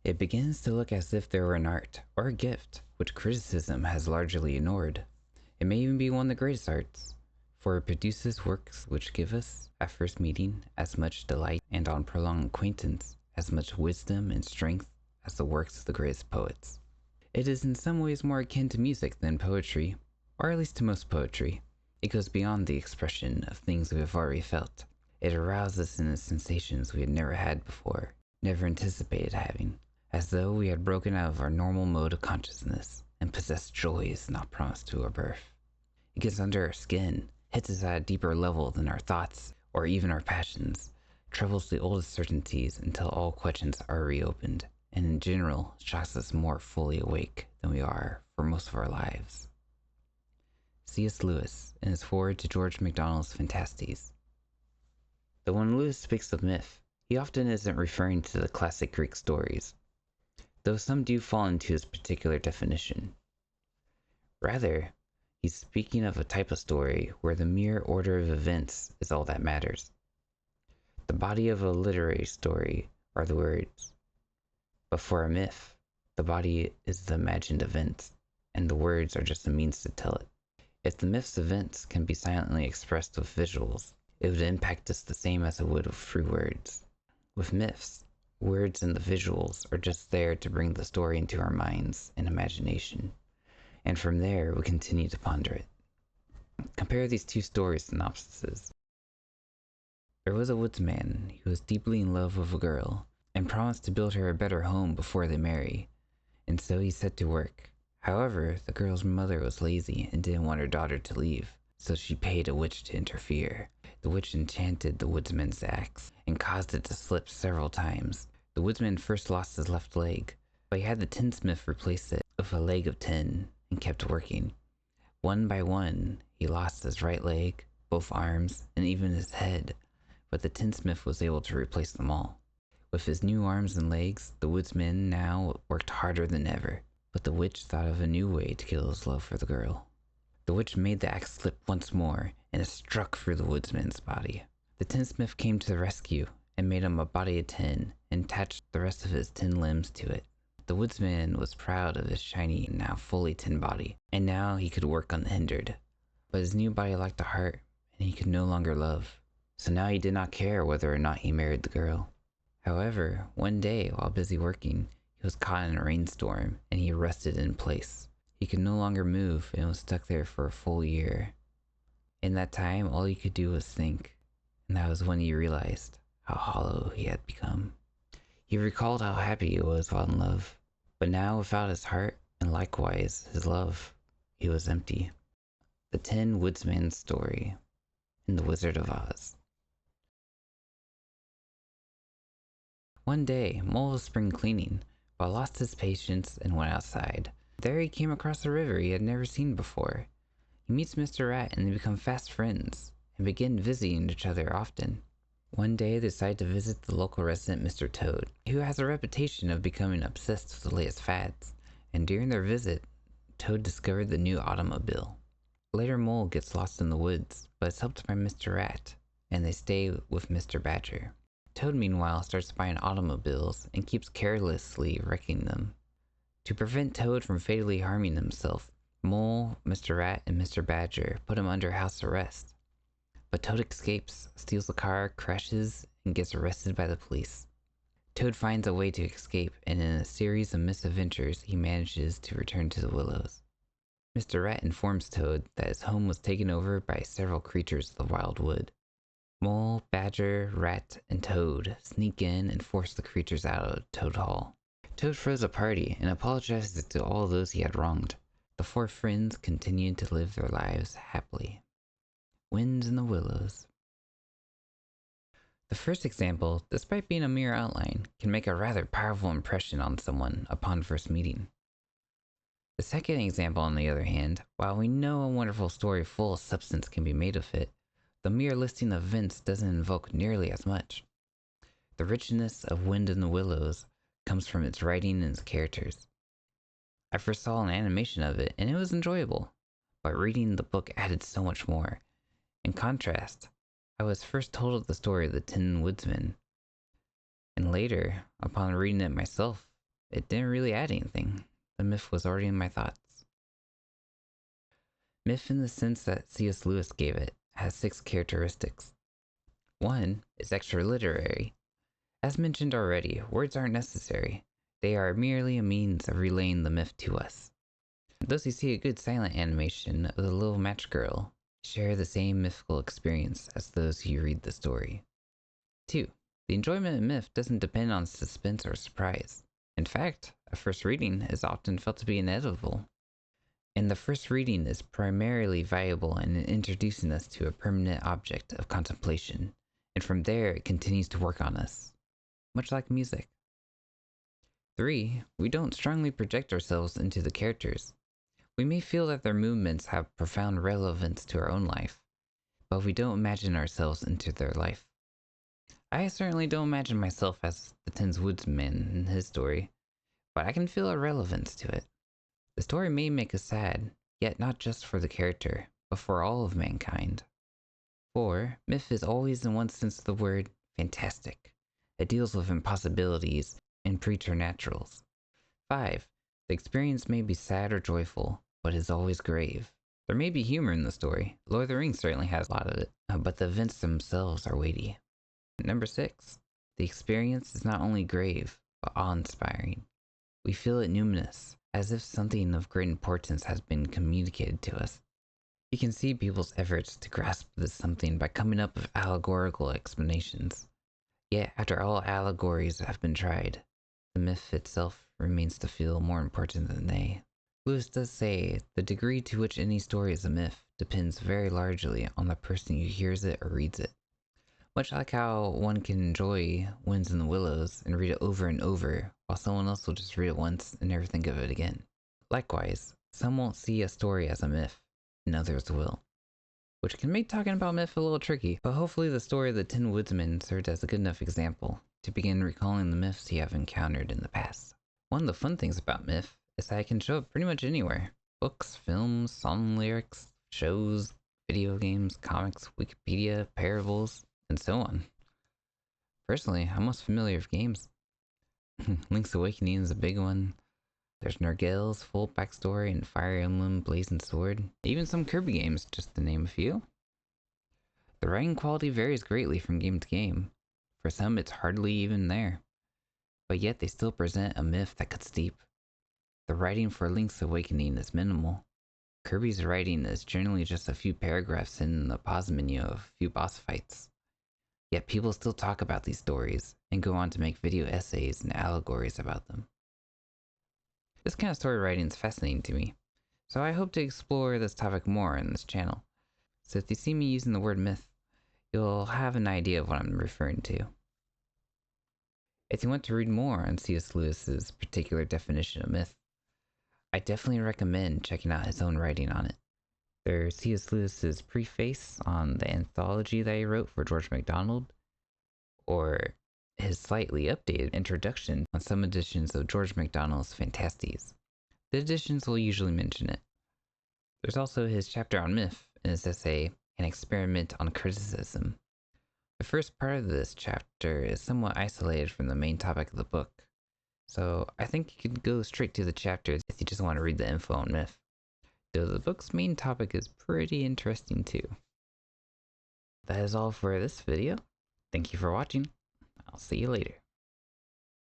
It begins to look as if there were an art, or a gift, which criticism has largely ignored. It may even be one of the greatest arts, for it produces works which give us, at first meeting, as much delight, and on prolonged acquaintance, as much wisdom and strength as the works of the greatest poets. It is in some ways more akin to music than poetry, or at least to most poetry. It goes beyond the expression of things we have already felt. It arouses us in sensations we had never had before, never anticipated having, as though we had broken out of our normal mode of consciousness and possessed joys not promised to our birth. It gets under our skin, hits us at a deeper level than our thoughts or even our passions, troubles the oldest certainties until all questions are reopened, and in general shocks us more fully awake than we are for most of our lives. C.S. Lewis, in his foreword to George MacDonald's Phantastes. Though when Lewis speaks of myth, he often isn't referring to the classic Greek stories, though some do fall into his particular definition. Rather, he's speaking of a type of story where the mere order of events is all that matters. The body of a literary story are the words, but for a myth, the body is the imagined event, and the words are just a means to tell it. If the myth's events can be silently expressed with visuals, it would impact us the same as it would with free words. With myths, words and the visuals are just there to bring the story into our minds and imagination, and from there we continue to ponder it. Compare these two story synopsises. There was a woodsman who was deeply in love with a girl and promised to build her a better home before they marry, and so he set to work. However, the girl's mother was lazy and didn't want her daughter to leave, so she paid a witch to interfere. The witch enchanted the woodsman's axe and caused it to slip several times. The woodsman first lost his left leg, but he had the tinsmith replace it with a leg of tin and kept working. One by one, he lost his right leg, both arms, and even his head, but the tinsmith was able to replace them all. With his new arms and legs, the woodsman now worked harder than ever, but the witch thought of a new way to kill his love for the girl. The witch made the axe slip once more, and it struck through the woodsman's body. The tinsmith came to the rescue and made him a body of tin and attached the rest of his tin limbs to it. The woodsman was proud of his shiny, now fully tin body, and now he could work unhindered. But his new body lacked a heart, and he could no longer love. So now he did not care whether or not he married the girl. However, one day, while busy working, he was caught in a rainstorm, and he rested in place. He could no longer move and was stuck there for a full year. In that time, all he could do was think, and that was when he realized how hollow he had become. He recalled how happy he was while in love, but now without his heart, and likewise his love, he was empty. The Tin Woodsman's Story in The Wizard of Oz. One day, Mole was spring cleaning, but lost his patience and went outside. There he came across a river he had never seen before. He meets Mr. Rat and they become fast friends, and begin visiting each other often. One day they decide to visit the local resident Mr. Toad, who has a reputation of becoming obsessed with the latest fads, and during their visit, Toad discovered the new automobile. Later Mole gets lost in the woods, but is helped by Mr. Rat, and they stay with Mr. Badger. Toad meanwhile starts buying automobiles and keeps carelessly wrecking them. To prevent Toad from fatally harming himself, Mole, Mr. Rat, and Mr. Badger put him under house arrest. But Toad escapes, steals the car, crashes, and gets arrested by the police. Toad finds a way to escape, and in a series of misadventures, he manages to return to the Willows. Mr. Rat informs Toad that his home was taken over by several creatures of the wild wood. Mole, Badger, Rat, and Toad sneak in and force the creatures out of Toad Hall. Toad throws a party and apologizes to all those he had wronged. The four friends continued to live their lives happily. Winds in the Willows. The first example, despite being a mere outline, can make a rather powerful impression on someone upon first meeting. The second example, on the other hand, while we know a wonderful story full of substance can be made of it, the mere listing of events doesn't invoke nearly as much. The richness of Wind in the Willows comes from its writing and its characters. I first saw an animation of it, and it was enjoyable, but reading the book added so much more. In contrast, I was first told of the story of the Tin Woodsman, and later, upon reading it myself, it didn't really add anything. The myth was already in my thoughts. Myth, in the sense that C.S. Lewis gave it, has 6 characteristics. 1 is extra literary. As mentioned already, words aren't necessary. They are merely a means of relaying the myth to us. Those who see a good silent animation of the little match girl share the same mythical experience as those who read the story. 2. The enjoyment of myth doesn't depend on suspense or surprise. In fact, a first reading is often felt to be inevitable. And the first reading is primarily valuable in introducing us to a permanent object of contemplation, and from there it continues to work on us, much like music. 3. We don't strongly project ourselves into the characters. We may feel that their movements have profound relevance to our own life, but we don't imagine ourselves into their life. I certainly don't imagine myself as the Tin Woodsman in his story, but I can feel a relevance to it. The story may make us sad, yet not just for the character, but for all of mankind. 4. Myth is always, in one sense of the word, fantastic. It deals with impossibilities and preternaturals. 5. The experience may be sad or joyful, but is always grave. There may be humor in the story. Lord of the Rings certainly has a lot of it, but the events themselves are weighty. Number 6. The experience is not only grave, but awe-inspiring. We feel it numinous, as if something of great importance has been communicated to us. You can see people's efforts to grasp this something by coming up with allegorical explanations. Yet, after all allegories have been tried, the myth itself remains to feel more important than they. Lewis does say the degree to which any story is a myth depends very largely on the person who hears it or reads it. Much like how one can enjoy Winds in the Willows and read it over and over, while someone else will just read it once and never think of it again. Likewise, some won't see a story as a myth, and others will. Which can make talking about myth a little tricky, but hopefully the story of the Tin Woodsman served as a good enough example to begin recalling the myths you have encountered in the past. One of the fun things about myth is that it can show up pretty much anywhere. Books, films, song lyrics, shows, video games, comics, Wikipedia, parables, and so on. Personally, I'm most familiar with games. Link's Awakening is a big one. There's Nergal's full backstory and Fire Emblem Blazing Sword. Even some Kirby games, just to name a few. The writing quality varies greatly from game to game. For some, it's hardly even there. But yet they still present a myth that cuts deep. The writing for Link's Awakening is minimal. Kirby's writing is generally just a few paragraphs in the pause menu of a few boss fights. Yet people still talk about these stories and go on to make video essays and allegories about them. This kind of story writing is fascinating to me, so I hope to explore this topic more in this channel. So if you see me using the word myth, you'll have an idea of what I'm referring to. If you want to read more on C.S. Lewis's particular definition of myth, I definitely recommend checking out his own writing on it. There's C.S. Lewis's preface on the anthology that he wrote for George MacDonald, or his slightly updated introduction on some editions of George MacDonald's Phantastes. The editions will usually mention it. There's also his chapter on myth in his essay, An Experiment on Criticism. The first part of this chapter is somewhat isolated from the main topic of the book, so I think you could go straight to the chapter if you just want to read the info on myth. Though the book's main topic is pretty interesting too. That is all for this video. Thank you for watching. I'll see you later.